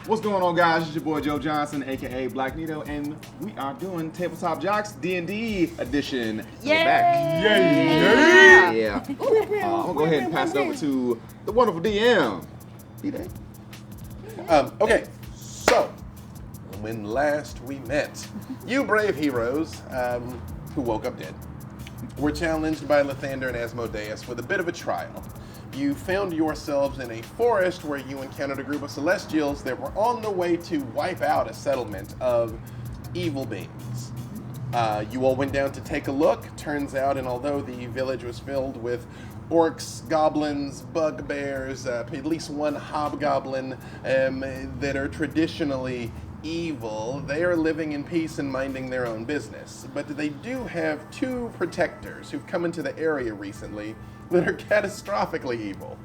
What's going on, guys? It's your boy Joe Johnson, aka Blackneto, and we are doing Tabletop Jocks D&D edition. Yay! We're back. Yay! Yeah. I'm gonna go ahead and pass it over to the wonderful DM. B-Day. Okay, so when last we met, you brave heroes who woke up dead were challenged by Lathander and Asmodeus with a bit of a trial. You found yourselves in a forest where you encountered a group of Celestials that were on the way to wipe out a settlement of evil beings. You all went down to take a look. Turns out, and although the village was filled with orcs, goblins, bugbears, at least one hobgoblin that are traditionally evil, they are living in peace and minding their own business. But they do have two protectors who've come into the area recently that are catastrophically evil,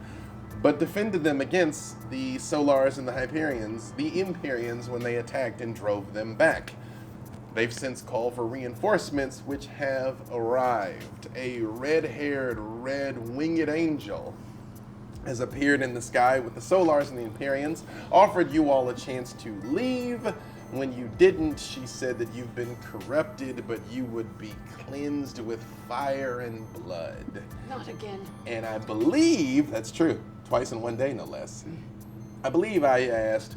but defended them against the Solars and the Hyperions, the Imperians, when they attacked and drove them back. They've since called for reinforcements, which have arrived. A red-haired, red-winged angel has appeared in the sky with the Solars and the Imperians, offered you all a chance to leave. When you didn't, she said that you've been corrupted, but you would be cleansed with fire and blood. Not again. And I believe, that's true, twice in one day, no less. I believe I asked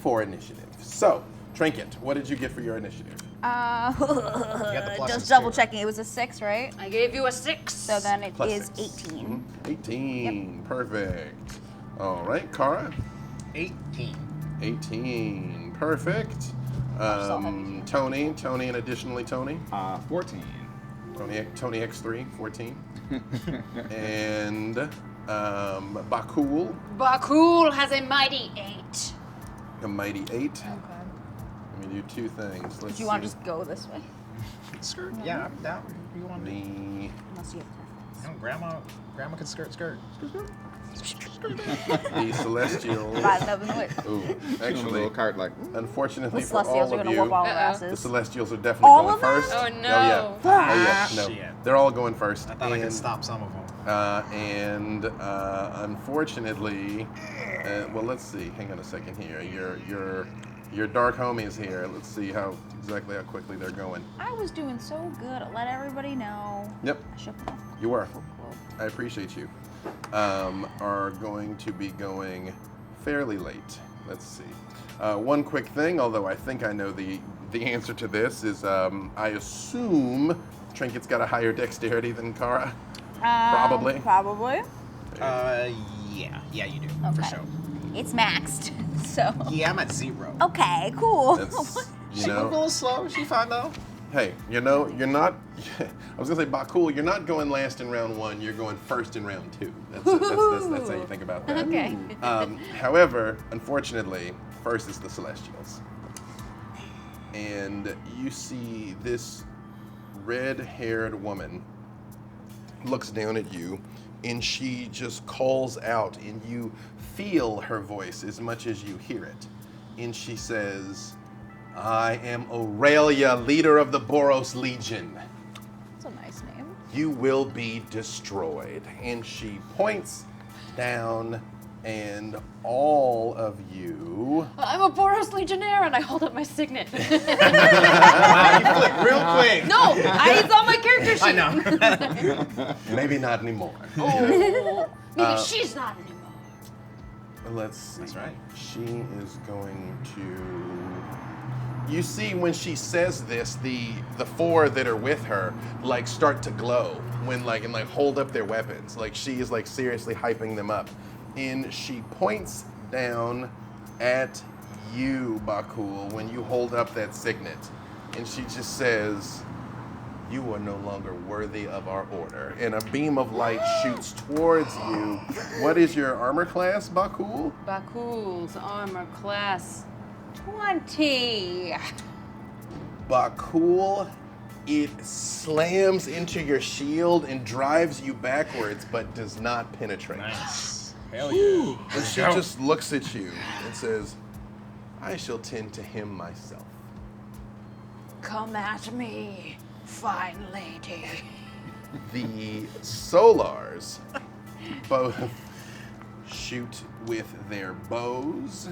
for initiative. So, Trinket, what did you get for your initiative? Just double checking. It was a 6, right? I gave you a 6. So then it Plus is 6. 18. 18, perfect. All right, Kara? 18. 18, perfect. Tony, and additionally Tony? 14. Tony X3, 14. And Bakul, Bakul has a mighty 8. a mighty 8. Okay. Let me do two things. Let's Do you want to just go this way? Skirt? Yeah, I'm down. You want the Unless you have Grandma can skirt. the Celestials. Riding up in the way. Ooh, Actually, a actually, little cart like. unfortunately The for Celestials all are of going to whoop you, all our the asses. Celestials are definitely All going of them? first. Oh, Oh no. yeah. Oh yeah. No, Shit. they're all going first. I thought I could stop some of them. And unfortunately, well, let's see. Hang on a second here. Your dark homies here. Let's see exactly how quickly they're going. I was doing so good. I let everybody know. Yep, I shook them off. you were. Cool. I appreciate you. Are going to be going fairly late. Let's see. One quick thing, although I think I know the answer to this, is I assume Trinket's got a higher dexterity than Kara. Probably. Probably. Yeah, you do, for Okay. sure. It's maxed. So. Yeah, I'm at 0. Okay, cool. That's, She moved a little slow. She fine though. Hey, you're not. I was gonna say, Bakul, you're not going last in round 1. You're going first in round 2. That's how you think about that. Okay. However, unfortunately, first is the Celestials, and you see this red-haired woman looks down at you, and she just calls out, and you feel her voice as much as you hear it, and she says, I am Aurelia, leader of the Boros Legion. That's a nice name. You will be destroyed. And she points down, and all of you. I'm a Boros Legionnaire, and I hold up my signet. Wow, you flicked real quick. No, it's on my character sheet. I know. Maybe not anymore. Oh, maybe she's not anymore. Let's see. That's right. She is going to. You see, when she says this, the 4 that are with her start to glow when and hold up their weapons. She is seriously hyping them up, and she points down at you, Bakul, when you hold up that signet, and she just says, "You are no longer worthy of our order." And a beam of light shoots towards you. What is your armor class, Bakul? Bakul's armor class 20. Bakul, it slams into your shield and drives you backwards, but does not penetrate. Nice. Hell yeah. And she just looks at you and says, I shall tend to him myself. Come at me, fine lady. The Solars both shoot with their bows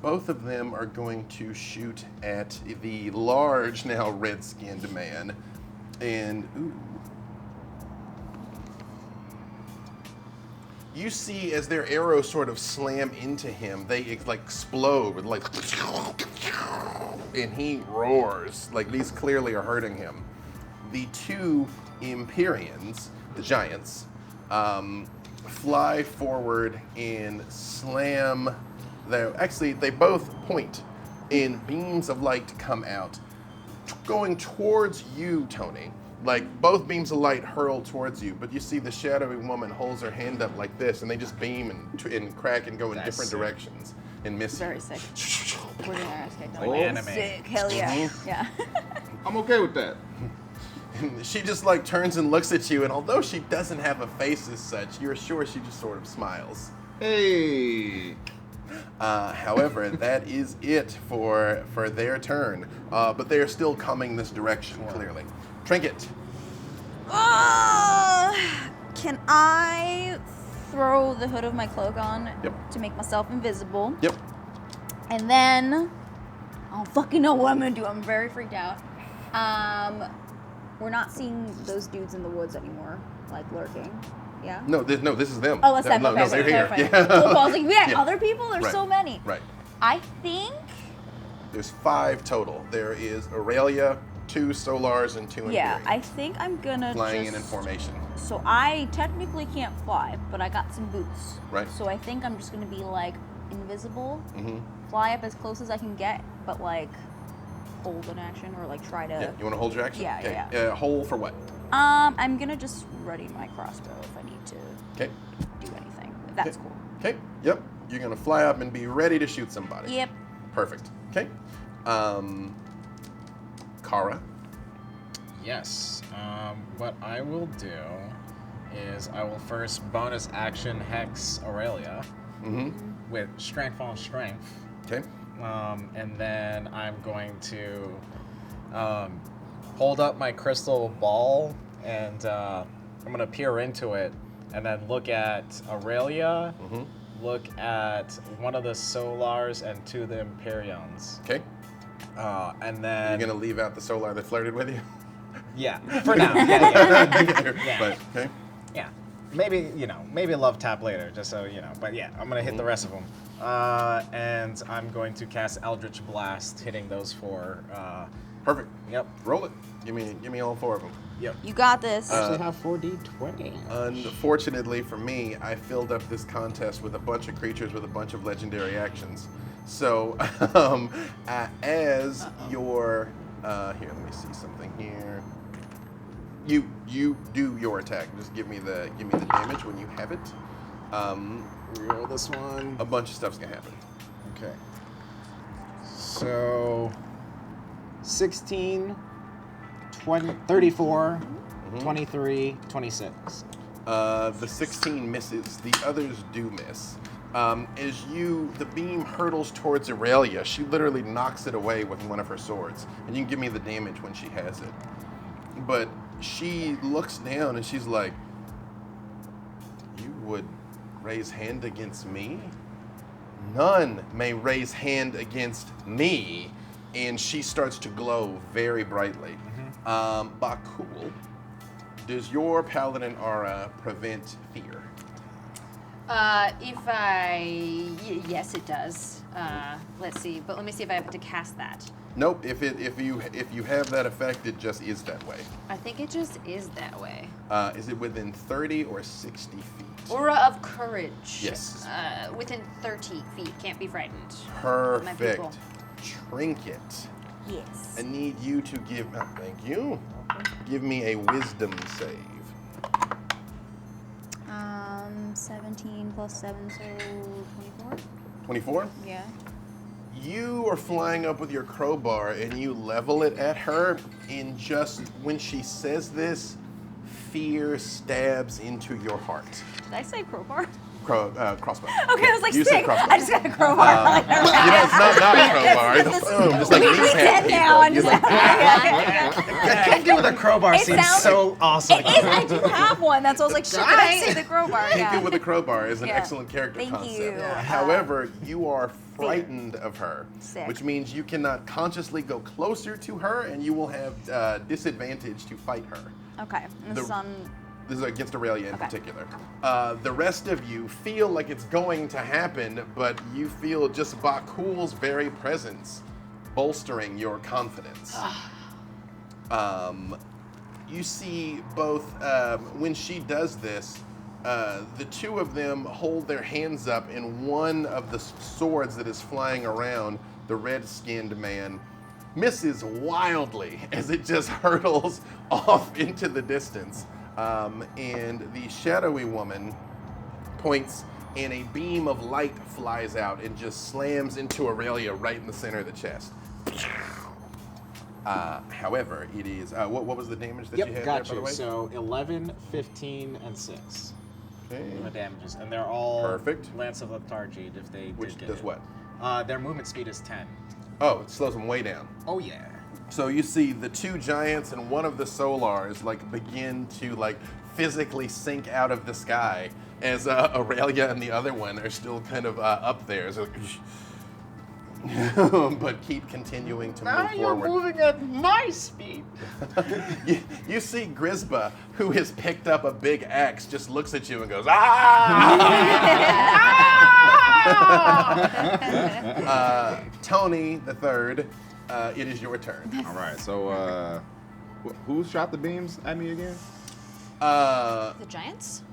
Both of them are going to shoot at the large, now red-skinned man. And, ooh. You see as their arrows sort of slam into him, they like explode with like, and he roars. Like these clearly are hurting him. The two Empyreans, the giants, fly forward and slam. Actually, they both point, and beams of light come out, going towards you, Tony. Like, both beams of light hurl towards you, but you see the shadowy woman holds her hand up like this, and they just beam and crack and go in different directions and miss Very you. sick. We're doing our ass kicked. Like anime. Sick. Hell yeah. Yeah. I'm okay with that. And she just, like, turns and looks at you, and although she doesn't have a face as such, you're sure she just sort of smiles. Hey. However, that is it for their turn. But they are still coming this direction, clearly. Trinket. Can I throw the hood of my cloak on to make myself invisible? Yep. And then, I don't fucking know what I'm gonna do. I'm very freaked out. We're not seeing those dudes in the woods anymore, like lurking. Yeah? No, this is them. Oh, that's them. No, Okay, they're here. clarify. Yeah. Cool, I was like, yeah, Yeah. other people? There's Right. so many. Right. I think There's 5 total. There is Aurelia, 2 Solars, and 2 Yeah, Empyreans. I think I'm gonna Flying just... in formation. So I technically can't fly, but I got some boots. Right. So I think I'm just gonna be like invisible, Mm-hmm. fly up as close as I can get, but like hold an action or like try to. Yeah. You want to hold your action? Yeah, Okay. yeah. Hold for what? I'm gonna just ready my crossbow if I need to Okay. do anything. If that's Okay. cool. Okay. Yep. You're gonna fly up and be ready to shoot somebody. Yep. Perfect. Okay. Kara. Yes. What I will do is I will first bonus action hex Aurelia Mm-hmm. with strength on strength. Okay. And then I'm going to hold up my crystal ball and I'm going to peer into it and then look at Aurelia, Mm-hmm. look at one of the Solars and 2 of the Empyreans. Okay. And then... You're gonna leave out the Solar that flirted with you. Yeah, for now. Yeah. Yeah. But okay. Yeah. Maybe, maybe a love tap later, just so, But yeah, I'm going to hit the rest of them. And I'm going to cast Eldritch Blast, hitting those 4. Perfect. Yep. Roll it. Give me all 4 of them. Yep. You got this. I actually have 4d20. Unfortunately for me, I filled up this contest with a bunch of creatures with a bunch of legendary actions. So, as your here, let me see something here. You do your attack. Just give me the damage when you have it. Reroll this one. A bunch of stuff's gonna happen. Okay. So 16, 20, 34, 23, 26. The 16 misses. The others do miss. As the beam hurtles towards Aurelia, she literally knocks it away with one of her swords. And you can give me the damage when she has it. But she looks down and she's like, "You would raise hand against me? None may raise hand against me." And she starts to glow very brightly. Bakul, does your paladin aura prevent fear? Yes, it does. Let's see, but let me see if I have to cast that. Nope. If you have that effect, it just is that way. I think it just is that way. Is it within 30 or 60 feet? Aura of courage. Yes. Within 30 feet. Can't be frightened. My Perfect. people. Trinket. Yes. I need you to give. Thank you. Give me a wisdom save. 17 plus 7, so 24? 24. Yeah. You are flying up with your crowbar and you level it at her, and just when she says this, fear stabs into your heart. Did I say crowbar? Crossbow. Okay, I was like, You said sick. crossbow. I just got a crowbar. It's not a crowbar. It's boom, just like we knees dead now. I'm just Can't do that. the crowbar It seems sounds- so awesome. It is. I do have one. That's why I was like, should I say the crowbar? Hit Yeah. you with a crowbar is an Yeah. excellent character Thank concept. you. Yeah. However, you are frightened of her, Sick. which means you cannot consciously go closer to her, and you will have disadvantage to fight her. Okay. And this is on. This is against Aurelia in Okay. particular. The rest of you feel like it's going to happen, but you feel just Bakul's very presence bolstering your confidence. You see both, when she does this, the two of them hold their hands up, and one of the swords that is flying around, the red-skinned man, misses wildly as it just hurtles off into the distance. And the shadowy woman points, and a beam of light flies out and just slams into Aurelia right in the center of the chest. However, it is, what was the damage that you Yep, had got there, by you. the way? So 11, 15, and 6. Okay. The damages, and they're all Perfect. Lance of Lethargy if they Which did get does it. what? Their movement speed is 10. Oh, it slows them way down. Oh yeah. So you see the two giants and one of the Solars like begin to like physically sink out of the sky as Aurelia and the other one are still kind of up there. So, but keep continuing to move forward. moving at my speed. You see Grisba, who has picked up a big axe, just looks at you and goes, ah! Tony the third, it is your turn. All right. So, who shot the beams at me again? The The giants?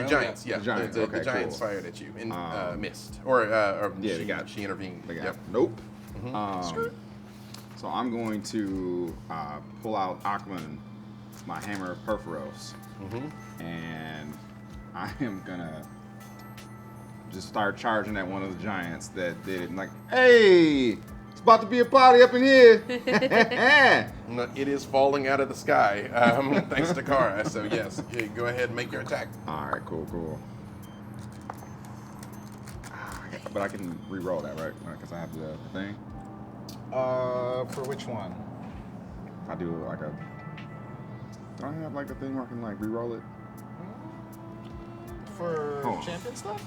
Giants, yeah. The Giants, The okay, Giants cool. fired at you and missed. Yeah, she, they got she intervened. They got Yep. nope. So I'm going to pull out Ackman, my hammer of Perforos, and I am gonna just start charging at one of the giants that did it. Like, hey, it's about to be a party up in here. No, it is falling out of the sky, thanks to Kara. So yes, yeah, go ahead and make your attack. All right, cool. But I can re-roll that, right? Because I have the thing. For which one? I do like a. Do I have like a thing where I can like re-roll it? For Oh. champion stuff?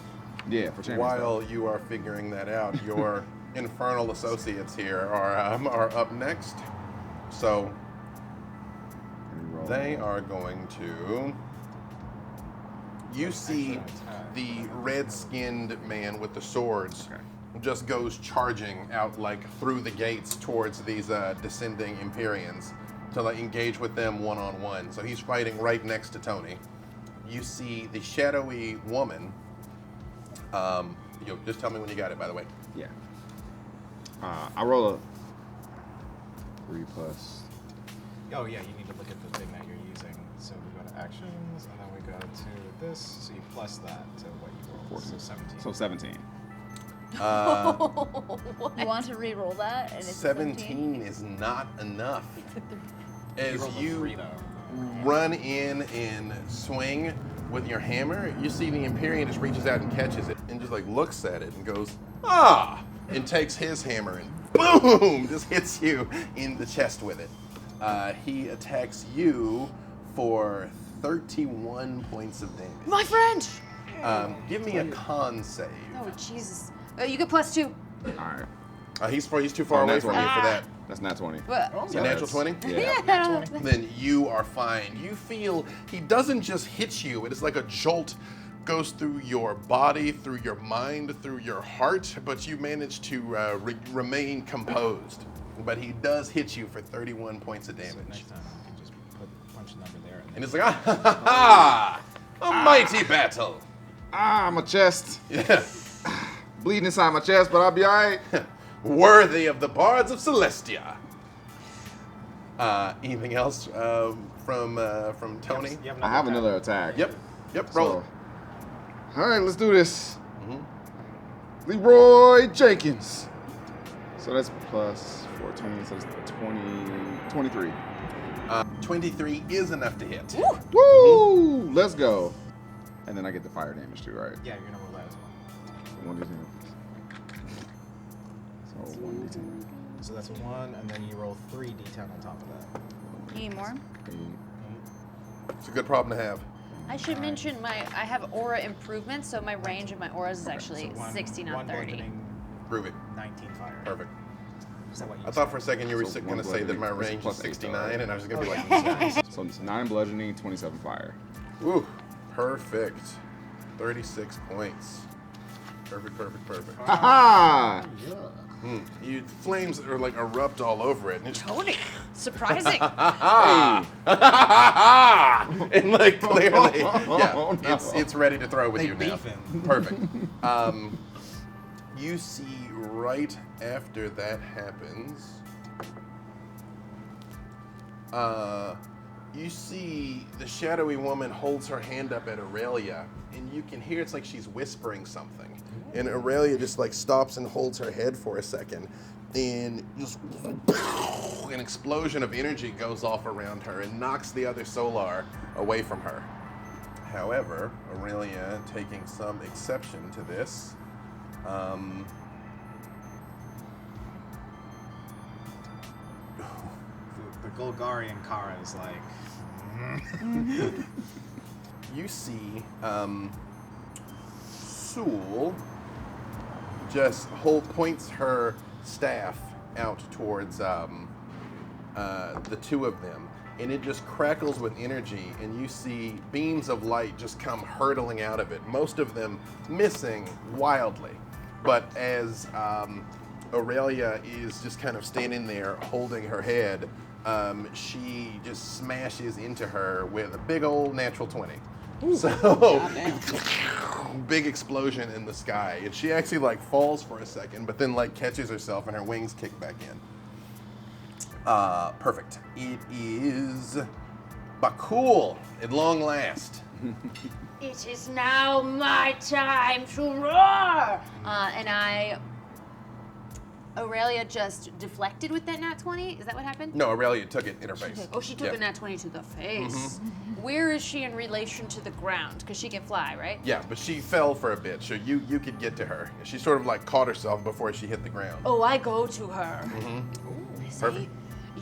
Yeah, for champion While you are figuring that out, your infernal associates here are up next. So stuff. Re-roll. they are going to. You see the red-skinned man with the swords just goes charging out like through the gates towards these descending Empyreans to like engage with them one-on-one. So he's fighting right next to Tony. You see the shadowy woman. Just tell me when you got it, by the way. Yeah. I roll a 3 plus. Oh yeah, you need to look at the thing that you're using. So we go to actions, and then we go to this. So you plus that to what you rolled. 14. So 17. So 17. You want to re-roll that? And it's 17 is not enough. As rolled a you 3 though. run in and swing with your hammer, you see the Empyrean just reaches out and catches it and just like looks at it and goes, ah, and takes his hammer and boom, just hits you in the chest with it. He attacks you for 31 points of damage. My friend! Give me a con save. Oh, Jesus. Oh, you get +2. All right. He's too far Oh, away that's from you right. for that. That's not 20. What? Is it natural 20? Yeah. Then you are fine. You feel he doesn't just hit you, it is like a jolt goes through your body, through your mind, through your heart, but you manage to remain composed. But he does hit you for 31 points of So damage. next time you can just punch a number there. And it's like, ah, ha, ha, ha, a mighty battle. My chest. Yeah. Bleeding inside my chest, but I'll be all right. Worthy of the bards of Celestia. Anything else from Tony? You I have another attack. Yep, roll So, it. all right, let's do this. Leroy Jenkins. So that's plus 14, so it's 23. 23 is enough to hit. Woo! Let's go. And then I get the fire damage too, right? Yeah, you're gonna roll that as well. So 1d10. So 1d10. So that's a 1, and then you roll 3d10 on top of that. You need more? It's a good problem to have. I should mention I have aura improvement, so my range of my auras is actually So 60, not one 30. bludgeoning, Groovy. 19 fire. Perfect. Is that what you I thought for a second you were So going to one say that my bludgeoning range plus is 8 star. 69, and I was going to be like, So it's 9 bludgeoning, 27 fire. ooh, perfect. 36 points. Perfect. Ha You flames are like erupt all over it. And, it just, Tony, surprising. and like clearly, yeah, it's ready to throw with They you now. beefing. Perfect. You see right after that happens, you see the shadowy woman holds her hand up at Aurelia, and you can hear it's like she's whispering something. And Aurelia just like stops and holds her head for a second, and just an explosion of energy goes off around her and knocks the other Solar away from her. However, Aurelia, taking some exception to this, The Golgarian Kara is like, you see Sewell just points her staff out towards the two of them, and it just crackles with energy, and you see beams of light just come hurtling out of it, most of them missing wildly. But as Aurelia is just kind of standing there holding her head, she just smashes into her with a big old natural 20. So, big explosion in the sky. And she actually like falls for a second, but then like catches herself and her wings kick back in. Perfect. It is Bakul at long last. It is now my time to roar! Aurelia just deflected with that nat 20? Is that what happened? No, Aurelia took it in her face. Oh, she took Yeah. a nat 20 to the face. Where is she in relation to the ground? Because she can fly, right? Yeah, but she fell for a bit, so you could get to her. She sort of like caught herself before she hit the ground. Oh, I go to her. See, Perfect.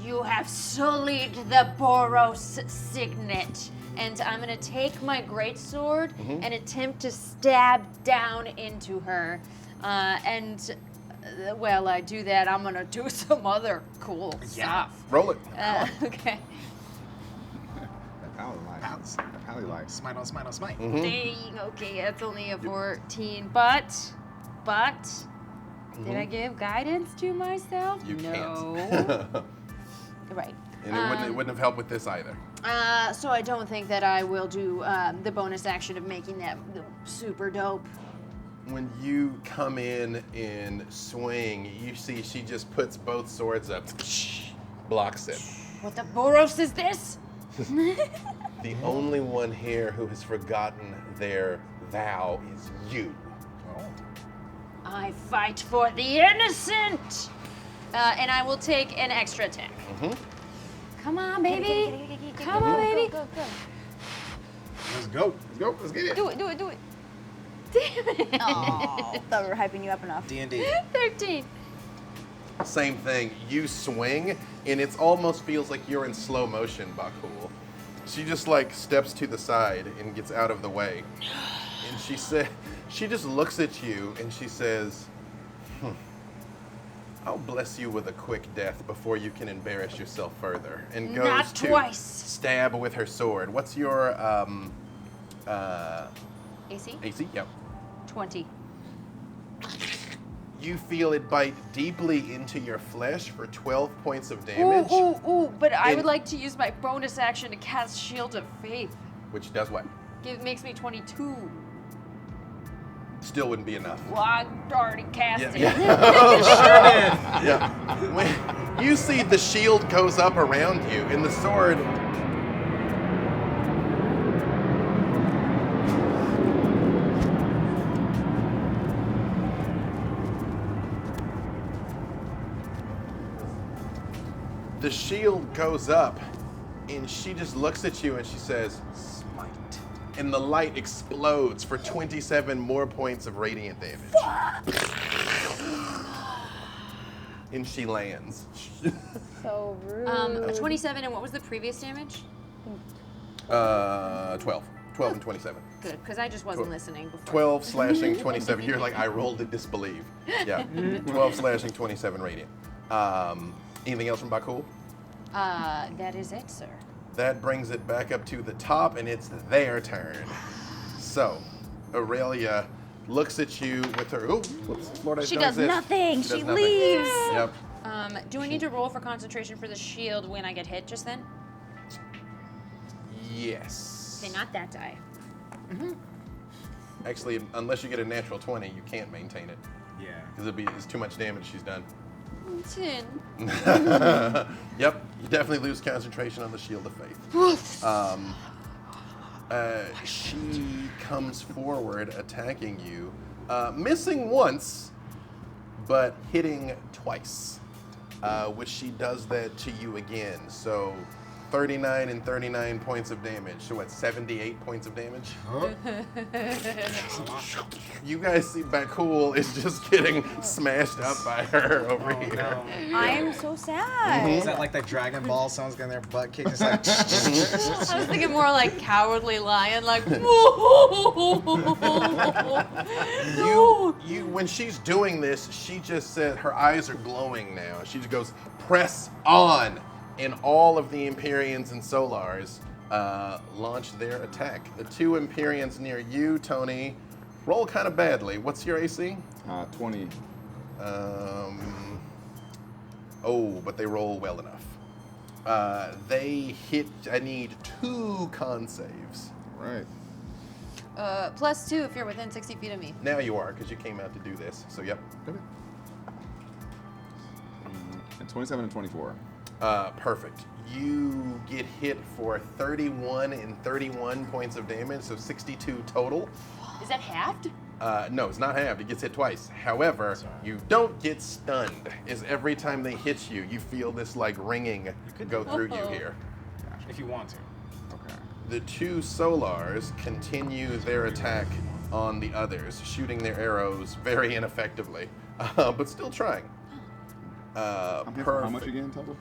you have sullied the Boros signet. And I'm going to take my greatsword and attempt to stab down into her. While I do that, I'm going to do some other cool stuff. Roll it. Okay. Pally likes. smite on smite on smite. Dang, okay, that's only a 14, but did I give guidance to myself? You no. can't. Right. And it wouldn't have helped with this either. So I don't think that I will do the bonus action of making that super dope. When you come in and swing, you see she just puts both swords up, blocks it. What the Boros is this? The only one here who has forgotten their vow is you. I fight for the innocent! And I will take an extra attack. Come on, baby. Come on, baby. Go. Let's go. Let's get it. Do it. Damn it. Oh, thought we were hyping you up enough. D&D. 13. Same thing. You swing, and it almost feels like you're in slow motion, Bakul. She just like steps to the side and gets out of the way. And she just looks at you and she says, I'll bless you with a quick death before you can embarrass yourself further. And goes Not to twice. stab with her sword. What's your AC? AC? Yep. 20. You feel it bite deeply into your flesh for 12 points of damage. Ooh, but I And- would like to use my bonus action to cast Shield of Faith. Which does what? Makes me 22. Still wouldn't be enough. Well, I already cast it. Yeah. When you see the shield goes up around you and the sword goes up and she just looks at you and she says, "Smite." And the light explodes for 27 more points of radiant damage. and she lands. So rude. A 27, and what was the previous damage? 12 and 27. Good, because I just wasn't listening before. 12 slashing, 27. You're like, I rolled to disbelieve. Yeah, 12 slashing, 27 radiant. Anything else from Bakul? That is it, sir. That brings it back up to the top, and it's their turn. So, Aurelia looks at you with her. Ooh, whoops, She does nothing. She leaves. Yep. Do I need to roll for concentration for the shield when I get hit just then? Yes. Okay, not that die. Actually, unless you get a natural 20, you can't maintain it. Yeah. Because it's too much damage she's done. 10. Yep, you definitely lose concentration on the Shield of Faith. She comes forward, attacking you, missing once, but hitting twice, which she does that to you again. So 39 and 39 points of damage. So what, 78 points of damage? You guys see Bakul is just getting smashed up by her over here. No. I am so sad. Is that like that Dragon Ball someone's getting their butt kicked? It's like, I was thinking more like Cowardly Lion, like. You when she's doing this, she just said her eyes are glowing now. She just goes, press on. And all of the Empyreans and Solars launch their attack. The two Empyreans near you, Tony, roll kind of badly. What's your AC? 20. But they roll well enough. They hit, I need 2 con saves. Right. +2 if you're within 60 feet of me. Now you are, because you came out to do this. So, yep. Okay. And 27 and 24. Perfect. You get hit for 31 and 31 points of damage, so 62 total. Is that halved? No, it's not halved. It gets hit twice. However, you don't get stunned. Is every time they hit you, you feel this like ringing go through you here. if you want to. Okay. The 2 Solars continue their attack on the others, shooting their arrows very ineffectively, but still trying. I'm here for how much again total?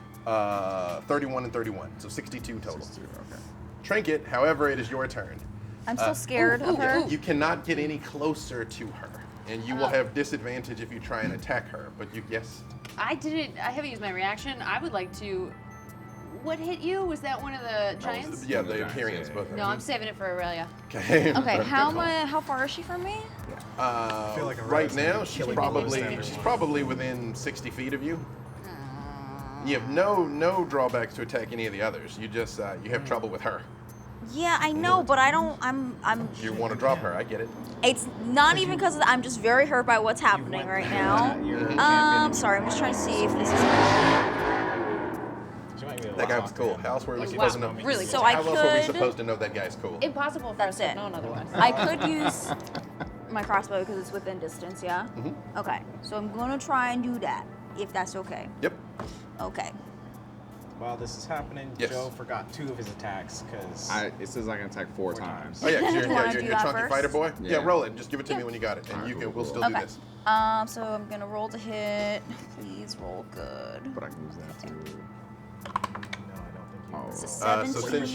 31 and 31, so 62 total. 62, okay. Trinket, however, it is your turn. I'm still scared of her. You cannot get any closer to her, and you will have disadvantage if you try and attack her. But yes. I haven't used my reaction. I would like to. What hit you? Was that one of the giants? Yeah, The the giants, Imperians, yeah, both of No, them. I'm saving it for Aurelia. Okay. Okay, how far is she from me? I feel like Right Aurea's gonna now, be she's killing probably almost everyone. within 60 feet of you. You have no drawbacks to attack any of the others. You just you have trouble with her. Yeah, I know, but I don't. I'm. You want to drop her? I get it. It's not even because I'm just very hurt by what's happening right now. Sorry, I'm just trying to see if this is. That guy was cool. How else were we supposed to know? Really So cool. I How else were we could. supposed to know that guy's cool? Impossible for That's us to have it. known otherwise. I could use my crossbow because it's within distance. Yeah. Mm-hmm. Okay, so I'm gonna try and do that if that's okay. Yep. Okay. While this is happening, Yes. Joe forgot 2 of his attacks because It says I can attack 4 times. Oh yeah, 'cause Do you wanna you're do a that chunky first? fighter boy. Yeah, Yeah. roll it. Just give it to me Yeah. when you got it, and Alright, you can. cool, We'll cool. still do Okay. this. So I'm gonna roll to hit. Please roll good. But I can use that too. no, I don't think you. Oh. It's a So 17.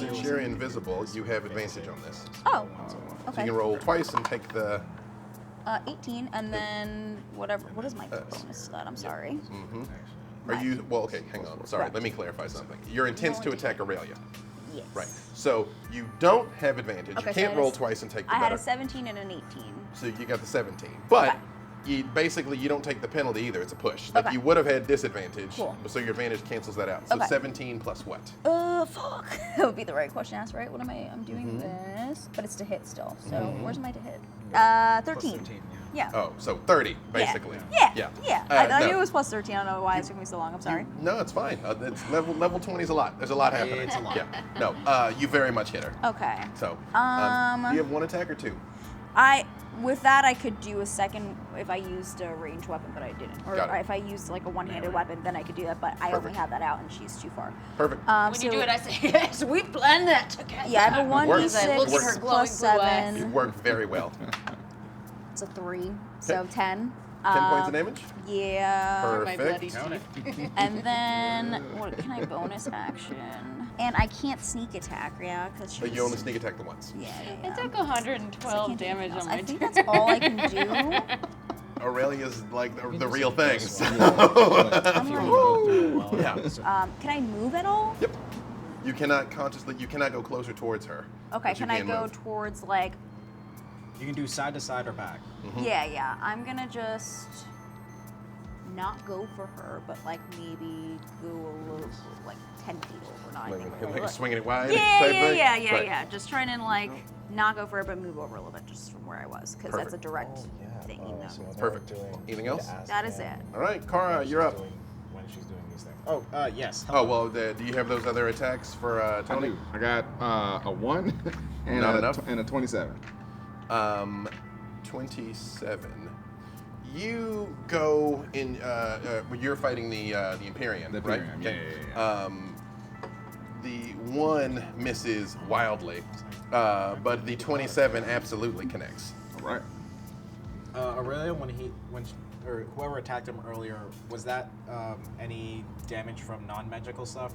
since you're invisible, you have advantage on this. Oh. So Okay. you can roll twice and take the. 18, and then whatever. What is my bonus to that? I'm sorry. Are you? Well, okay. Hang on. Sorry. Right. Let me clarify something. Your intent's to attack Aurelia. Yes. Right. So you don't have advantage. Okay, You so can't I roll had a- twice and take the I had better. a 17 and an 18. So you got the 17. But Okay. you don't take the penalty either. It's a push. Like Okay. you would have had disadvantage. Cool. So your advantage cancels that out. So Okay. 17 plus what? Fuck. That would be the right question to ask, right? What am I? I'm doing this, but it's to hit still. So where's my to hit? 13. 13, Yeah. Oh, so 30 basically. Yeah. Yeah. Yeah. I knew it was plus 13. I don't know why it took me so long. I'm sorry. No, it's fine. It's level 20 is a lot. There's a lot happening. It's a lot. Yeah. No, you very much hit her. Okay. So, Um, do you have 1 attack or 2? With that, I could do a second if I used a ranged weapon, but I didn't. Or Got it. if I used like a one-handed weapon, then I could do that. But I only Perfect. have that out, and she's too far. Perfect. When So you do it, I say, yes, we planned that together. yeah, I have a Works. 1d6 Look at her glowing plus blue eyes. 7. It worked very well. It's a 3, so 10. 10 points of damage. Yeah. My bloody Perfect. teeth. And then what can I bonus action? And I can't sneak attack, yeah, because she's. But you only sneak attack the once. Yeah. I took So I 112 can't do damage anything on else. my I think turn. that's all I can do. Aurelia's like the just real do thing. this So. one. I'm If you like- wanna go through it well. Yeah. Can I move at all? Yep. You cannot go closer towards her. Okay, but you can I can go move. towards like? You can do side to side or back. Yeah. I'm gonna just not go for her, but like maybe go a little like 10 feet over, not Like, anything. like swinging it wide Yeah, type thing? Right. yeah. Just trying to like not go for it, but move over a little bit just from where I was, because that's a Perfect. direct thing. You know. So what Perfect. they're doing, Anything you need else? to ask That is them it. All right, Kara, when you're she's up. when she's doing these things. Oh, yes. Oh, well, do you have those other attacks for I Tony? do. I got a 1 and Not a, enough? and a 27. 27. You go in. You're fighting the Imperium, The right? Imperium, yeah. The 1 misses wildly, but the 27 absolutely connects. All right. Aurelia, or whoever attacked him earlier, was that any damage from non-magical stuff,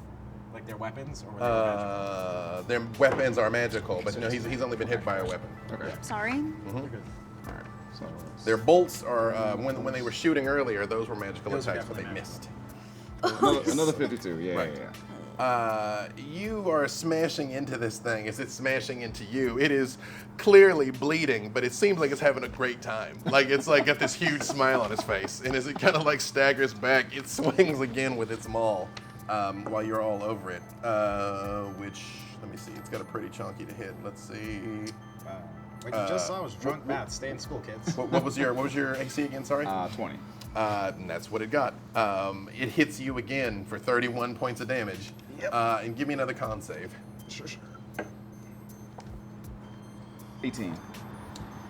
like their weapons, or were they magical? Their weapons are magical, but no, he's only been hit by a weapon. Okay. Sorry. All right. So Their bolts are when they were shooting earlier; those were magical Those are attacks, but they definitely missed. another 52. Yeah, Right. yeah. You are smashing into this thing as it's smashing into you. It is clearly bleeding, but it seems like it's having a great time. Like it's like got this huge smile on its face, and as it kind of like staggers back, it swings again with its maul while you're all over it. Which let me see, it's got a pretty chunky to hit. Let's see. Like you just saw, was drunk math. Stay in school, kids. What was your AC again? Sorry. 20. And that's what it got. It hits you again for 31 points of damage. Yep. And give me another con save. Sure. 18.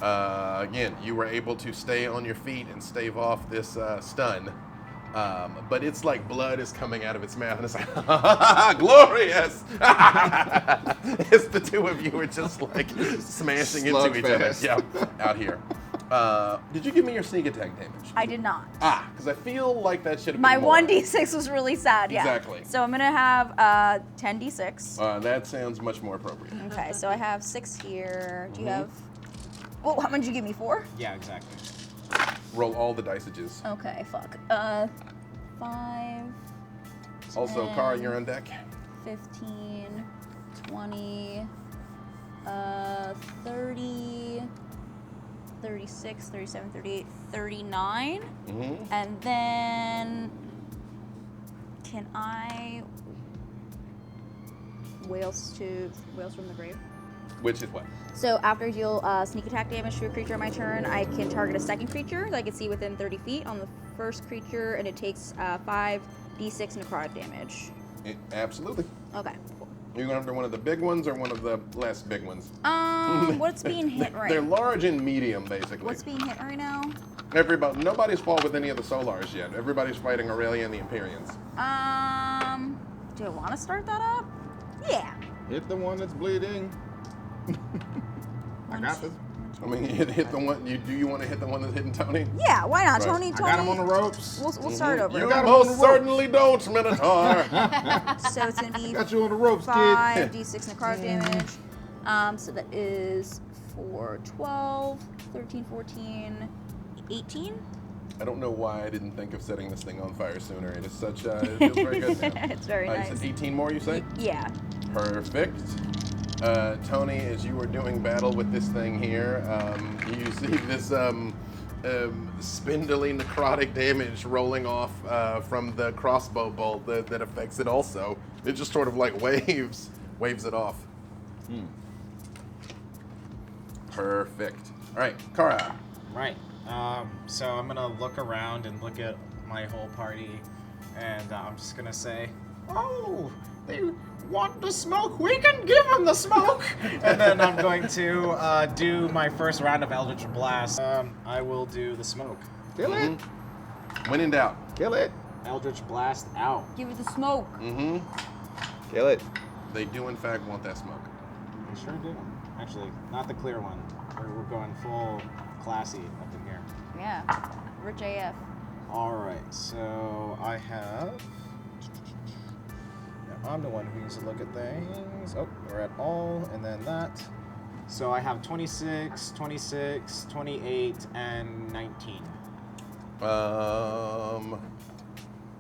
Again, you were able to stay on your feet and stave off this stun. But it's like blood is coming out of its mouth, and it's like, glorious! It's the two of you are just like smashing into each other. Slugfest. Yeah, out here. Did you give me your sneak attack damage? I did not. Because I feel like that should have My been more. 1d6 was really sad. Yeah. Exactly. So I'm gonna have 10d6. That sounds much more appropriate. Okay, so I have 6 here. Do you have? Oh, how many did you give me? 4? Yeah, exactly. Roll all the diceages. Okay, fuck. 5. Also, 10, Kara, you're on deck. 15, 20, 30, 36, 37, 38, 39. And then can I Wails from the grave? Which is what? So after I deal sneak attack damage to a creature on my turn, I can target a second creature that I can see within 30 feet on the first creature, and it takes 5d6 necrotic damage. Absolutely. Okay, cool. You're going after one of the big ones or one of the less big ones? What's being hit right? They're large and medium, basically. What's being hit right now? Nobody's fought with any of the Solars yet. Everybody's fighting Aurelia and the Imperians. Do I want to start that up? Yeah. Hit the one that's bleeding. I got this. I mean, hit the one. Do you want to hit the one that's hitting Tony? Yeah, why not? Right. Tony, I got him on the ropes. We'll start over. You got him on the most ropes. certainly don't, Minotaur. So it's gonna be Got you on the ropes, kid. 5d6 necrotic damage. So that is 4, 12, 13, 14, 18. I don't know why I didn't think of setting this thing on fire sooner. It is such a. It feels very good now. It's very You nice. said 18 more, you say? Yeah. Perfect. Tony, as you are doing battle with this thing here, you see this spindly necrotic damage rolling off from the crossbow bolt that affects it also. It just sort of like waves it off. Perfect. All right, Kara. Right. So I'm gonna look around and look at my whole party, and I'm just gonna say, "Oh, they want the smoke? We can give them the smoke!" And then I'm going to do my first round of Eldritch Blast. I will do the smoke. Kill it. When in doubt. Kill it. Eldritch Blast out. Give it the smoke. Kill it. They do in fact want that smoke. I sure do. Actually, not the clear one. We're going full classy up in here. Yeah. Rich AF. All right, so I have. Now I'm the one who needs to look at things. Oh, we're at all, and then that. So I have 26, 26, 28, and 19.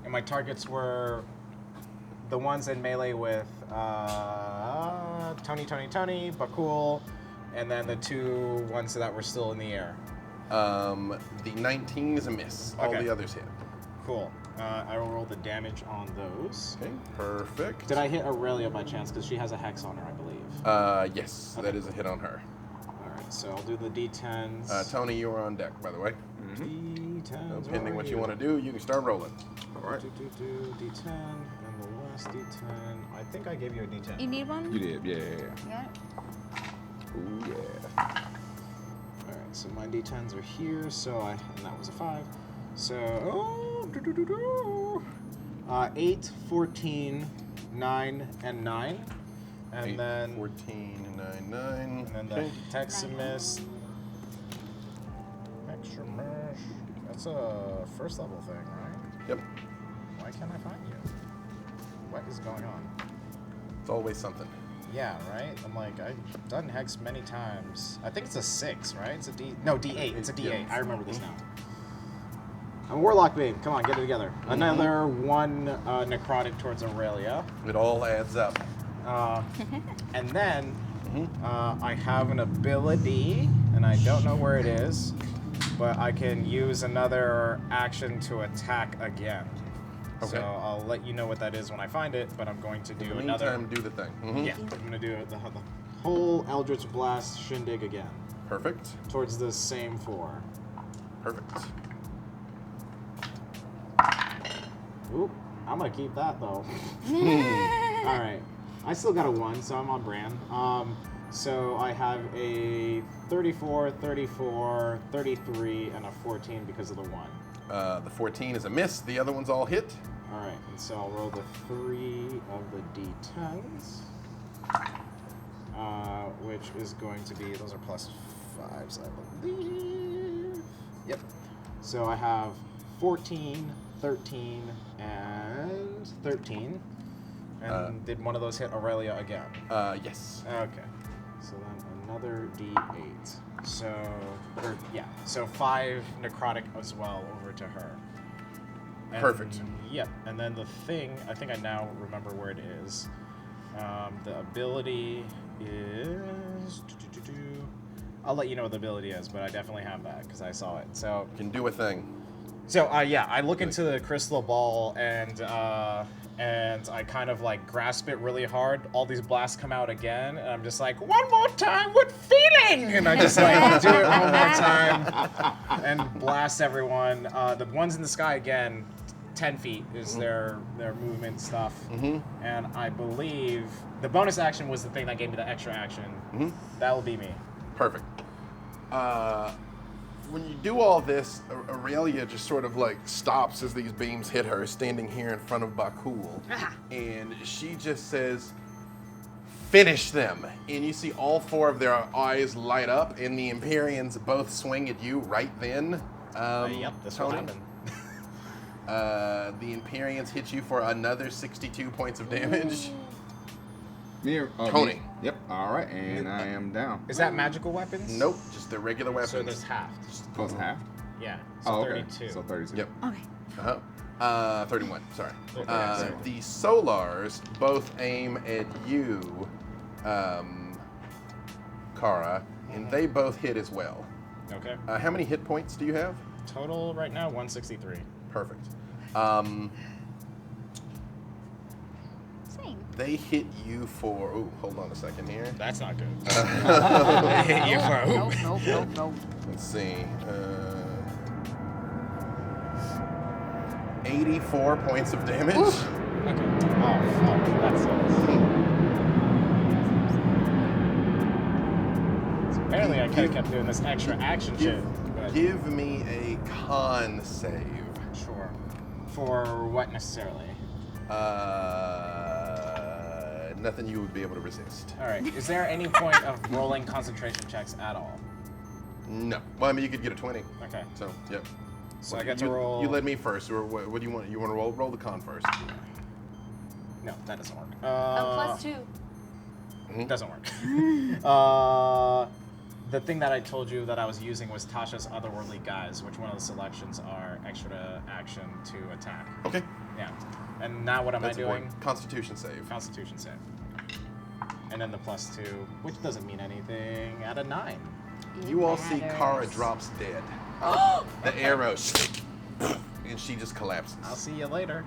And my targets were the ones in melee with Tony, Bakul, and then the 2 ones that were still in the air. The 19 is a miss. All Okay. the others hit. Cool. I will roll the damage on those. Okay, perfect. Did I hit Aurelia by chance? Because she has a hex on her, I believe. Yes, Okay. that is a hit on her. All right, so I'll do the D10s. Tony, you are on deck, by the way. D10s. So pending what you want to do, you can start rolling. All right. D10, and the last D10. I think I gave you a D10. You need one? You did, yeah. Yeah. Ooh, yeah. All right, so my D10s are here. And that was a 5. So 8, 14, 9, and 9. And 8, then 14, 9, 9. And then the Teximus. Extra mesh. That's a first level thing, right? Yep. Why can't I find you? What is going on? It's always something. Yeah, right? I'm like, I've done Hex many times. I think it's a 6, right? It's a D8. It's a D8. I remember this now. I'm a Warlock Babe. Come on, get it together. Another 1 necrotic towards Aurelia. It all adds up. And then I have an ability, and I don't know where it is, but I can use another action to attack again. Okay. So I'll let you know what that is when I find it, but I'm going to do In the another. meantime, do the thing. Yeah, I'm going to do the whole Eldritch Blast shindig again, Perfect. towards the same 4. Perfect. Oop, I'm going to keep that though. All right. I still got a 1, so I'm on brand. So I have a 34, 34, 33, and a 14 because of the 1. The 14 is a miss. The other ones all hit. All right, and so I'll roll the 3 of the D10s, which is going to be, those are +5s, I believe. Yep. So I have 14, 13, and 13. And did one of those hit Aurelia again? Yes. Okay. So then another D8. So 5 necrotic as well over to her. And, Perfect. Yep. And then the thing, I think I now remember where it is. The ability is. I'll let you know what the ability is, but I definitely have that because I saw it. So. You can do a thing. So I look into the crystal ball and I kind of like grasp it really hard. All these blasts come out again, and I'm just like, one more time with feeling, and I just like do it one more time and blast everyone. The ones in the sky again, 10 feet is their movement stuff, and I believe the bonus action was the thing that gave me the extra action. That will be me. Perfect. When you do all this, Aurelia just sort of like stops as these beams hit her, standing here in front of Bakul. And she just says, finish them. And you see all 4 of their eyes light up, and the Empyreans both swing at you right then. Yep, this will Tony. happen. The Empyreans hit you for another 62 points of damage. Tony. Yep. All right, and I am down. Is that magical weapons? Nope, just the regular weapons. So there's half. Close to half. Yeah. So Oh, okay. 32. So 32. Yep. Okay. 31, sorry. Sorry. The Solars both aim at you, Kara, and they both hit as well. Okay. How many hit points do you have? Total right now 163. Perfect. Same. They hit you for, oh, hold on a second here. That's not good. They hit you for Nope. Let's see. 84 points of damage. Okay. Oh fuck, that sucks. So apparently I could have kept doing this extra action shit. But Give me a con save. sure. For what necessarily? Nothing you would be able to resist. Alright. Is there any point of rolling concentration checks at all? No. Well, I mean, you could get a 20. Okay. So, yep. So I get to roll. You led me first. Or what do you want? You want to roll the con first? No, that doesn't work. +2. Doesn't work. The thing that I told you that I was using was Tasha's Otherworldly Guise, which one of the selections are extra action to attack. Okay. Yeah. And now what am I doing? Constitution save. Constitution save. And then the +2, which doesn't mean anything, at a 9. You all see Kara drops dead. The arrows, and she just collapses I'll see you later.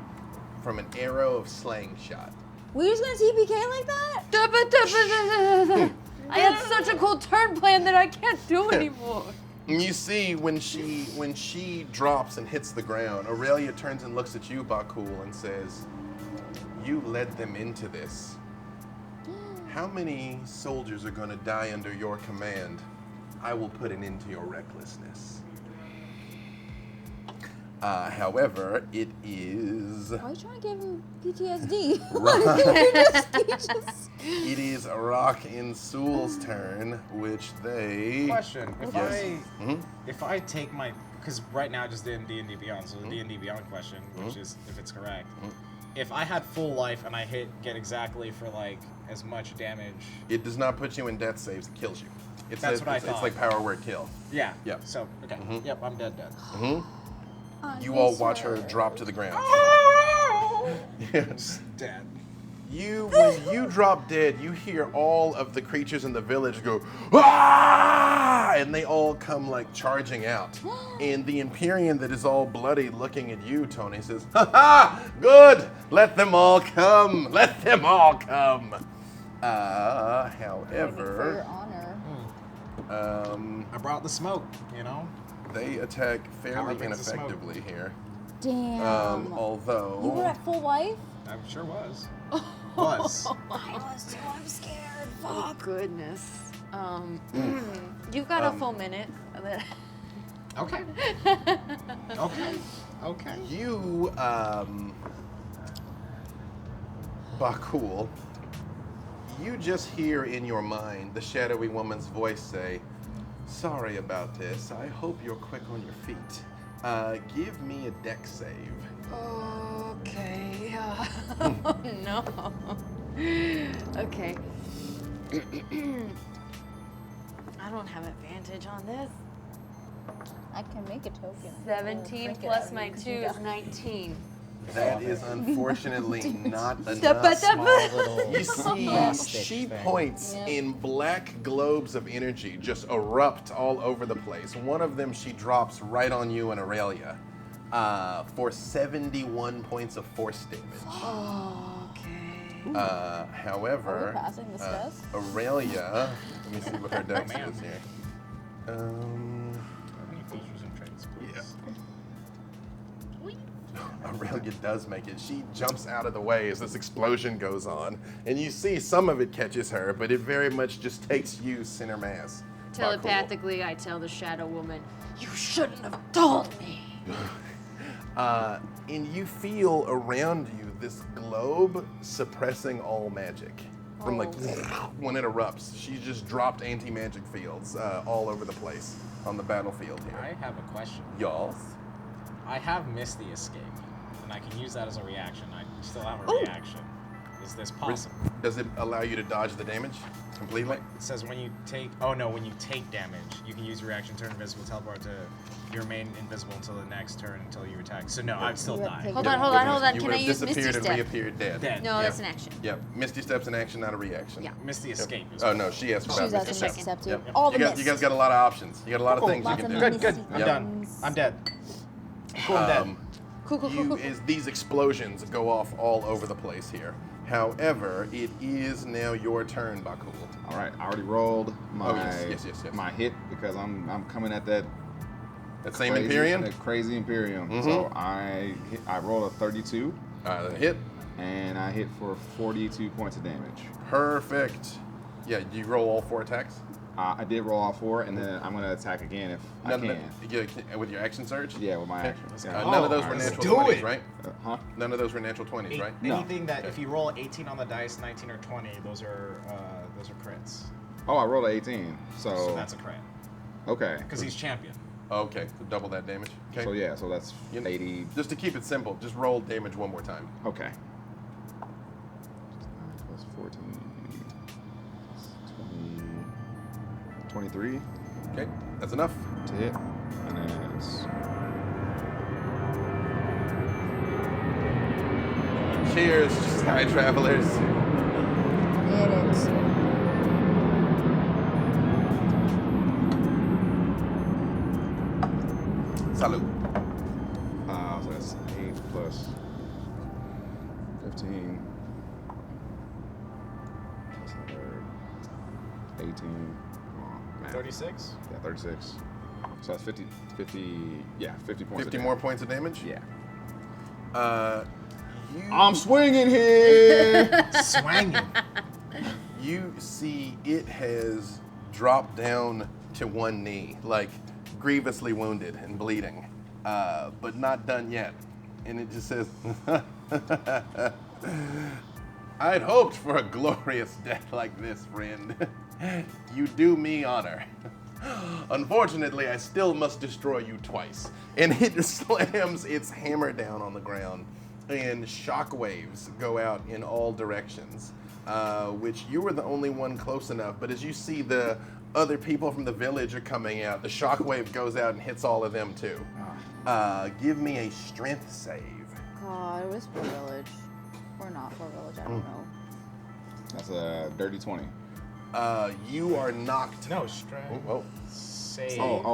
from an arrow of slaying shot. We just gonna TPK like that? I had such a cool turn plan that I can't do anymore. And you see when she drops and hits the ground, Aurelia turns and looks at you, Bakul, and says, "You led them into this. How many soldiers are going to die under your command? I will put an end to your recklessness." However, it is. Why are you trying to give him PTSD? It is Rock and Sool's turn, which they. Question: Yes. if I take my, because right now I just did D&D Beyond, so the D&D Beyond question, which is if it's correct, if I had full life and I get exactly for like as much damage. It does not put you in death saves. It kills you. That's what I It's thought. like power word kill. Yeah. Yep. So okay. Yep, I'm dead. You all watch her drop to the ground. Yes. Dead. When you drop dead, you hear all of the creatures in the village go, "Ah!" And they all come like charging out. And the Empyrean that is all bloody looking at you, Tony, says, "Ha ha! Good! Let them all come! Let them all come!" For However, your honor. I brought the smoke, you know? they attack Power fairly brings the smoke. ineffectively here. Damn. Although. You were at full life? I sure was. Was. I was too. I'm scared. Oh Fuck. goodness. You've got a full minute. Okay. Okay. You, Bakul, you just hear in your mind the shadowy woman's voice say, "Sorry about this. I hope you're quick on your feet. Give me a dex save." Okay. No. Okay. I don't have advantage on this. I can make a token. 17 Drink it plus out my of 2 you. is 19. That is unfortunately not Step enough. Little You see, plastic she thing. points Yep. in black globes of energy just erupt all over the place. One of them she drops right on you and Aurelia for 71 points of force damage. Okay. However, Are we passing this test? Aurelia, let me see what her dex man. is here. Any features and traits, please? Aurelia does make it. She jumps out of the way as this explosion goes on, and you see some of it catches her, but it very much just takes you center mass. Telepathically, I tell the Shadow Woman, "You shouldn't have told me." And you feel around you this globe suppressing all magic. From like when it erupts, she just dropped anti-magic fields all over the place on the battlefield I here. have a question. Y'all. I have Misty Escape, and I can use that as a reaction. I still have a reaction. Is this possible? Does it allow you to dodge the damage completely? It says when you take. Oh no, when you take damage, you can use your reaction, turn invisible, teleport to your remain invisible until the next turn until you attack. So no, I'd still You have die. to Hold Yep, on, hold yep, on, hold on. You Can would I have use Misty disappeared and Step? reappeared dead. Dead. No, Yep. that's an action. Yep. Misty Step's an action, not a reaction. Yeah. Misty Escape is. Oh no, she asked She's about Misty asking Step. Misty Step too. Yep. All the you guys got a lot of options. You got a lot of Cool. things you Lots can of do. Good, good. I'm Yep. done. I'm dead. Cool, I'm dead. Cool. Is these explosions go off all over the place here. However, it is now your turn, Bakul. All right, I already rolled my yes. my hit because I'm coming at that That same crazy, Empyrean? that crazy Imperium. Mhm. So I rolled a 32 The hit. and I hit for 42 points of damage. Perfect. Yeah, do you roll all 4 attacks? I did roll all 4, and then I'm gonna attack again if I can. With your action surge? Yeah, with my Okay. action. Let's Yeah. go. None of those Oh, were let's natural do 20s, it. right? Huh? None of those were natural 20s, right? No. Anything that Okay. if you roll 18 on the dice, 19 or 20, those are crits. Oh, I rolled an 18. So that's a crit okay. because he's champion. Okay, so double that damage. Okay. So yeah, so that's 80. Just to keep it simple, just roll damage one more time. Okay. Plus 14. 20, 23 Okay, that's enough. to hit. And then it's Cheers, sky travelers. It is. Salute. so that's 8 plus 15 plus another 18. Come on, man. 36? Yeah, 36. So that's 50 points. 50 more points of damage? Yeah. I'm swinging here. Swanging. You see it has dropped down to one knee, like grievously wounded and bleeding, but not done yet. And it just says, I'd hoped for a glorious death like this, friend. You do me honor. Unfortunately, I still must destroy you twice. And it slams its hammer down on the ground, and shockwaves go out in all directions, which you were the only one close enough. But as you see the other people from the village are coming out, the shockwave goes out and hits all of them too. Give me a strength save. God, it was for village. Or not for village, I don't know. That's a dirty 20. You are knocked. No, strength. Oh, Save.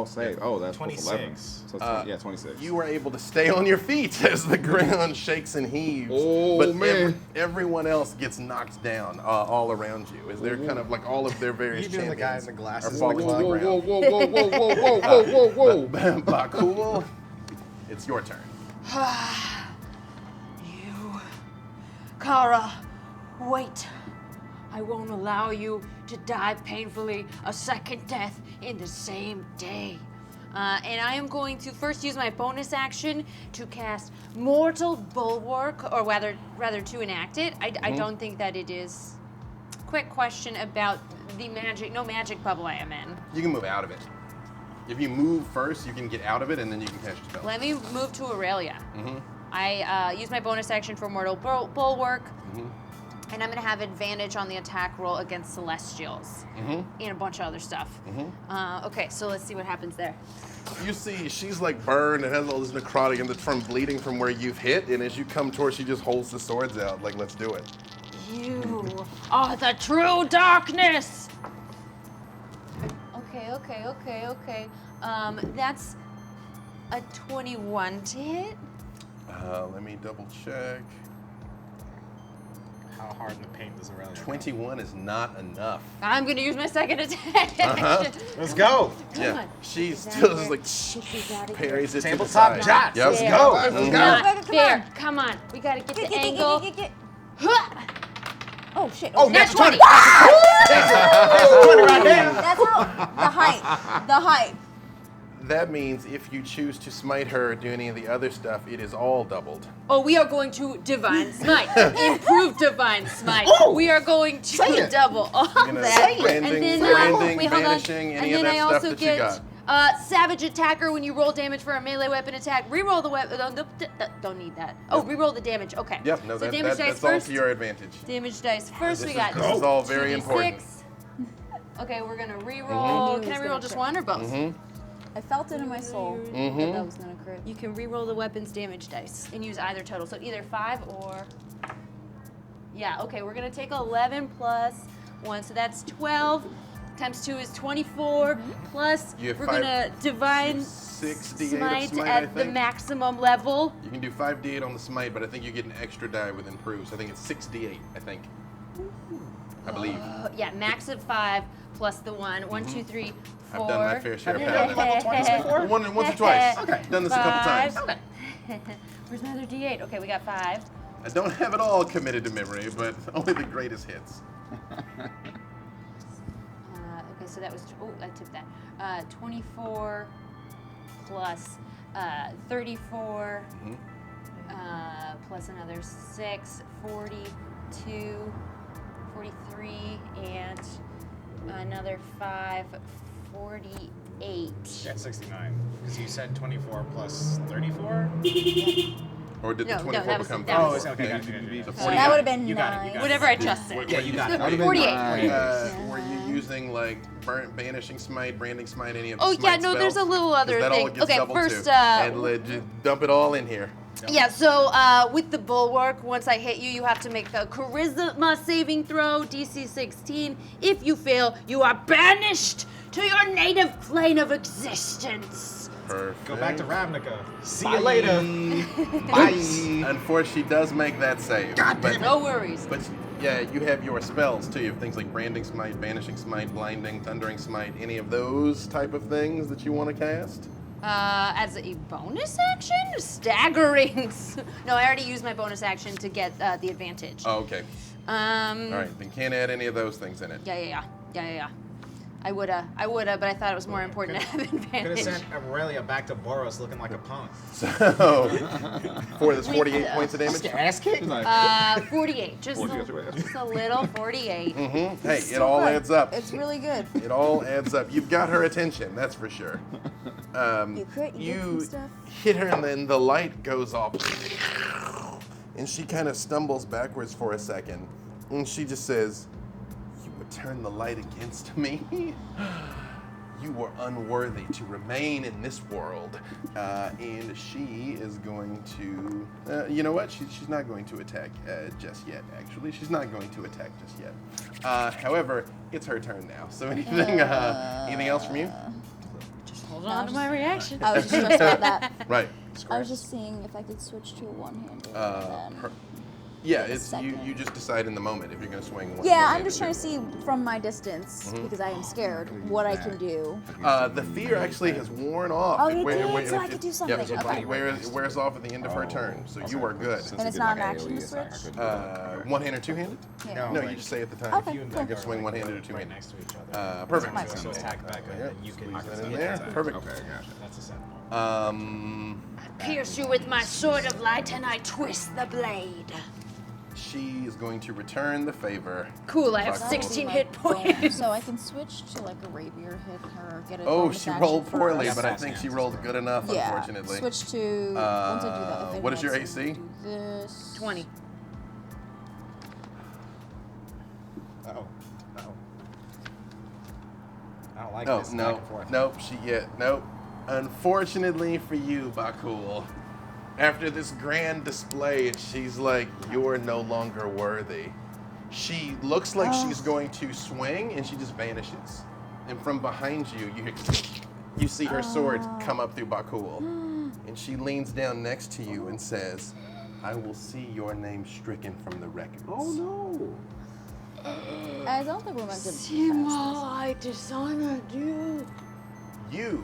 Save. Oh, that's plus 11. 26. So yeah, 26. You are able to stay on your feet as the ground shakes and heaves. Oh, but man. Everyone else gets knocked down all around you. As they're kind of like all of their various You doing the guy in champions the are glasses? falling to the ground. Whoa. Bakul, it's your turn. You. Kara, wait. I won't allow you to die painfully a second death in the same day. And I am going to first use my bonus action to cast Mortal Bulwark, or rather to enact it. I don't think that it is. Quick question about the magic bubble I am in. You can move out of it. If you move first, you can get out of it, and then you can cast your spell. Let me move to Aurelia. I use my bonus action for Mortal Bulwark. And I'm going to have advantage on the attack roll against Celestials and a bunch of other stuff. Okay, so let's see what happens there. You see, she's like burned and has all this necrotic, and it's from bleeding from where you've hit. And as you come towards, she just holds the swords out, like, let's do it. You are the true darkness. Okay. That's a 21 to hit. Let me double check. How hard in the paint does Aurelia go? 21 is not enough. I'm going to use my second attack. Let's go. Yeah, she still just like parries it to the Tabletop side. Jocks. Yep. Let's go. This is Mhm. not fair. Come on. We got to get the angle. Huh. Oh shit. Oh, okay. that's 20. 20 right there. That's how the height. That means if you choose to smite her or do any of the other stuff, it is all doubled. Oh, we are going to Divine Smite. Improve Divine Smite. Oh! We are going to Say it. double all You're gonna that. branding, hold branding, on. vanishing, any And of then that I stuff also that you get got. Savage Attacker when you roll damage for a melee weapon attack. Reroll the weapon. Don't need that. Oh, reroll the damage. Okay. Yep, no, so that, damage dice that's all first. to your advantage. Damage dice first. We got This is all very 2d6. important. Okay, we're gonna reroll. knew Can it I was reroll gonna just crit. one or both? I felt it in my soul that that was gonna crit. You can reroll the weapon's damage dice and use either total. So either 5 or. Yeah, okay, we're gonna take 11 plus 1, so that's 12. Times 2 is 24. Plus, You have we're 5 gonna divine 6d8 of smite smite, I at the think. maximum level. You can do 5d8 on the smite, but I think you get an extra die with improve. So I think it's 6d8, I think. I believe. Yeah, max of 5 plus the 1. 1, 2, 3, 4. I've done my fair share. Have you done the level 20s before? Once or twice. Okay. Done this a couple times. Okay. Where's my other D8? Okay, we got 5. I don't have it all committed to memory, but only the greatest hits. Okay, so that was, I tipped that. 24 plus 34 plus another 6, 42, 43, and another 5, 48. Yeah, 69. Because you said 24 plus 34? Or did No, the no, 24 that was- become that Oh, was- it's okay. Yeah, Gotcha, you gotcha, beat gotcha. the So that would have been You got it, 9. you got it. Whatever I just said. Yeah, you got it. That'd have been 48. nice. Were you using like banishing smite, branding smite, any of the Oh, yeah, smite no, there's spells? a little 'Cause other that all thing. gets Okay, doubled first, too. And just dump it all in here. Yeah, so with the bulwark, once I hit you, you have to make a charisma saving throw, DC 16. If you fail, you are banished to your native plane of existence. Perfect. Go back to Ravnica. See you later. Unfortunately, she does make that save. But, No worries. but yeah, you have your spells too. You have things like branding smite, banishing smite, blinding, thundering smite, any of those type of things that you want to cast? As a bonus action? Staggering. No, I already used my bonus action to get the advantage. Oh, okay. All All right, then can't add any of those things in it. Yeah. I woulda, but I thought it was more important to have Could have advantage. sent Aurelia back to Boros looking like a punk. So, for this 48 points of damage. Ass kick? 48, just 48. just a little 48. Hey, it all adds up. It's really good. It all adds up. You've got her attention, that's for sure. You crit, you get some stuff. hit her, and then the light goes off, and she kind of stumbles backwards for a second, and she just says, "You would turn the light against me? You were unworthy to remain in this world." And she is going to, you know what? She's not going to attack just yet, actually. She's not going to attack just yet. However, it's her turn now. So anything else from you? Just hold on to my reaction. I was just stressed about that. Right. I was just seeing if I could switch to a one-handed. Yeah, a it's you second. just decide in the moment if you're going to swing one. Yeah, I'm one-handed just trying or to see from my distance, because I am scared, what I can do. The fear actually has worn off. Oh, It it wear- did, wear- so I could do something. Yep, Okay. it wears off at the end of her turn, so you are good. And it's not an action to switch? One-handed or two-handed? Yeah. No, like- you just say at the time. Okay, You and cool. Becca can swing are, one-handed or right two-handed. next to each other. Perfect. Might So attack Becca, and then you can Squeeze that in get there. attack. Perfect. Okay, gotcha. That's a 7. Pierce you with my sword of light and I twist the blade. She is going to return the favor. Cool, I have Fuck. 16 My hit bonus. points. So I can switch to like a rapier, hit her, get a Oh, bonus she action rolled for poorly, us. but I think she rolled good enough, Yeah, unfortunately. switch to, once I do that, if what is your anyone else AC? do this. 20. Uh-oh. I don't like Oh, this back no. and forth. Nope. Unfortunately for you, Bakul, after this grand display, she's like, "You're no longer worthy." She looks like she's going to swing, and she just vanishes. And from behind you, you see her sword come up through Bakul. And she leans down next to you and says, "I will see your name stricken from the records." Oh no. I don't think we're meant to Simo, pass I dishonored you. You,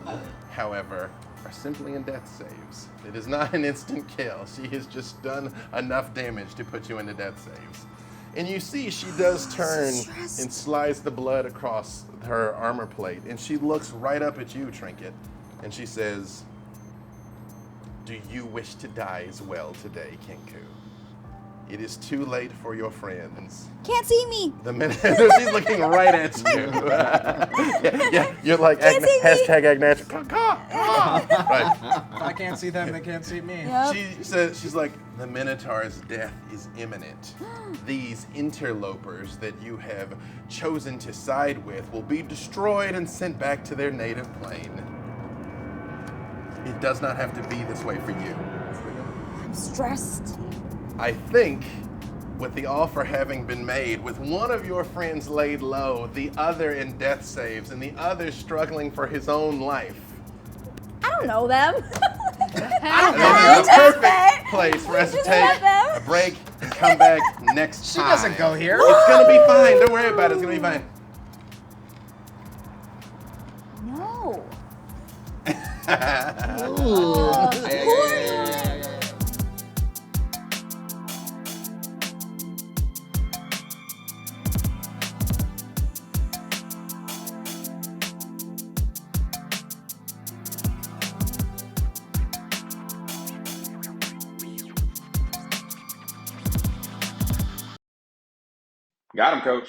however, are simply in death saves. It is not an instant kill. She has just done enough damage to put you into death saves. And you see she does turn and slides the blood across her armor plate. And she looks right up at you, Trinket. And she says, "Do you wish to die as well today, Kinku? It is too late for your friends." Can't see me! The minute she's looking right at you. yeah, you're like Can't see me. hashtag Agnatch. Right. I can't see them, they can't see me. Yep. She says, she's like, "The Minotaur's death is imminent. These interlopers that you have chosen to side with will be destroyed and sent back to their native plane. It does not have to be this way for you. I'm stressed. I think, with the offer having been made, with one of your friends laid low, the other in death saves, and the other struggling for his own life, I don't know them. I don't know, the perfect place for us to Just take let them. a break and come back next She time. doesn't go here. It's gonna be fine. Don't worry about it. It's gonna be fine." No. Got him, coach.